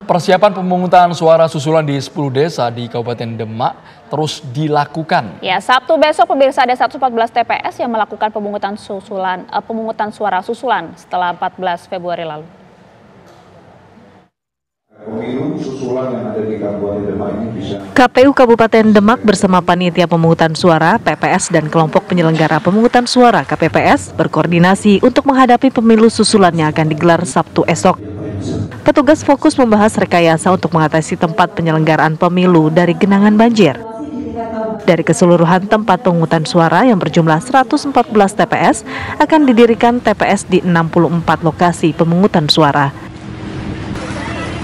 Persiapan pemungutan suara susulan di 10 desa di Kabupaten Demak terus dilakukan. Ya, Sabtu besok pemirsa ada 114 TPS yang melakukan pemungutan suara susulan setelah 14 Februari lalu. KPU Kabupaten Demak bersama Panitia Pemungutan Suara, PPS, dan kelompok penyelenggara pemungutan suara KPPS berkoordinasi untuk menghadapi pemilu susulan yang akan digelar Sabtu esok. Petugas fokus membahas rekayasa untuk mengatasi tempat penyelenggaraan pemilu dari genangan banjir. Dari keseluruhan tempat pemungutan suara yang berjumlah 114 TPS, akan didirikan TPS di 64 lokasi pemungutan suara.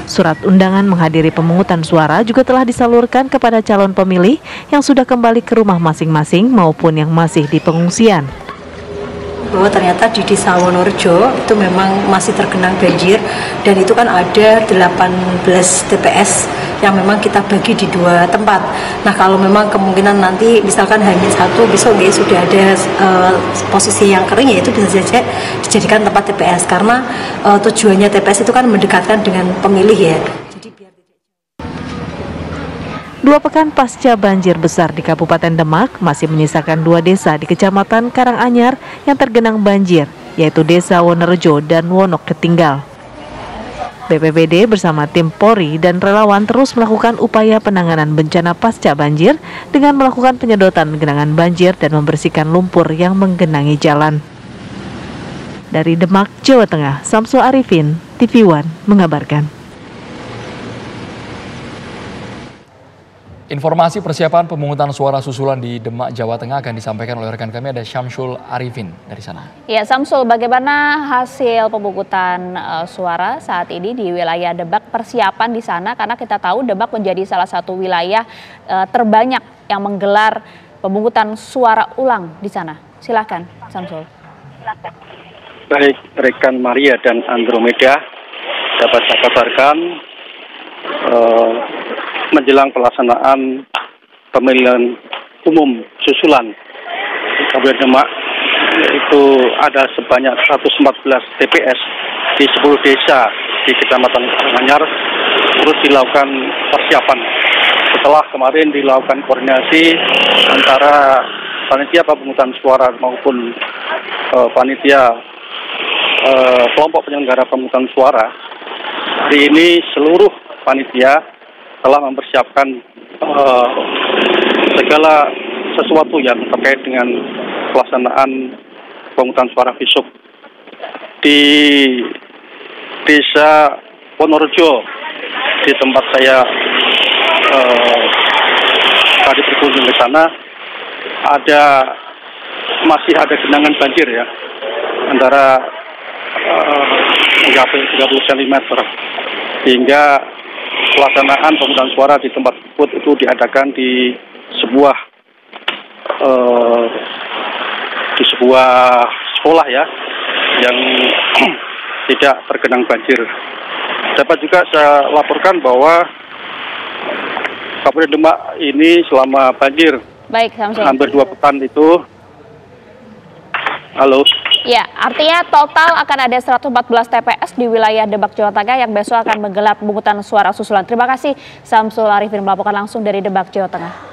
Surat undangan menghadiri pemungutan suara juga telah disalurkan kepada calon pemilih yang sudah kembali ke rumah masing-masing maupun yang masih di pengungsian. Bahwa ternyata di Desa Wonorejo itu memang masih tergenang banjir, dan itu kan ada 18 TPS yang memang kita bagi di 2 tempat. Nah, kalau memang kemungkinan nanti misalkan hanya satu, besok sudah ada posisi yang kering, ya itu bisa saja dijadikan tempat TPS, karena tujuannya TPS itu kan mendekatkan dengan pemilih ya. 2 pekan pasca banjir besar di Kabupaten Demak masih menyisakan 2 desa di Kecamatan Karanganyar yang tergenang banjir, yaitu Desa Wonorejo dan Wonok Ketinggal. BPBD bersama tim Polri dan relawan terus melakukan upaya penanganan bencana pasca banjir dengan melakukan penyedotan genangan banjir dan membersihkan lumpur yang menggenangi jalan. Dari Demak, Jawa Tengah, Samsul Arifin, TV One mengabarkan. Informasi persiapan pemungutan suara susulan di Demak, Jawa Tengah akan disampaikan oleh rekan kami, ada Syamsul Arifin dari sana. Ya, Samsul, bagaimana hasil pemungutan suara saat ini di wilayah Demak, persiapan di sana, karena kita tahu Demak menjadi salah satu wilayah terbanyak yang menggelar pemungutan suara ulang di sana. Silakan, Samsul. Baik, rekan Maria dan Andromeda, dapat saya kabarkan menjelang pelaksanaan pemilihan umum susulan di Kabupaten Demak, yaitu ada sebanyak 114 TPS di 10 desa di Kecamatan Karanganyar, terus dilakukan persiapan. Setelah kemarin dilakukan koordinasi antara panitia pemungutan suara maupun panitia kelompok penyelenggara pemungutan suara, hari ini seluruh panitia telah mempersiapkan segala sesuatu yang terkait dengan pelaksanaan pemungutan suara besok di Desa Wonorejo, di tempat saya tadi berkunjung ke sana. Masih ada genangan banjir ya, antara mencapai 30 cm, hingga pelaksanaan pemungutan suara di tempat tersebut itu diadakan di sebuah sekolah ya, yang tidak tergenang banjir. Dapat juga saya laporkan bahwa Kabupaten Demak ini selama banjir hampir 2 pekan itu. Halo. Ya, artinya total akan ada 114 TPS di wilayah Demak, Jawa Tengah yang besok akan menggelar pemungutan suara susulan. Terima kasih Samsul Arifin melaporkan langsung dari Demak, Jawa Tengah.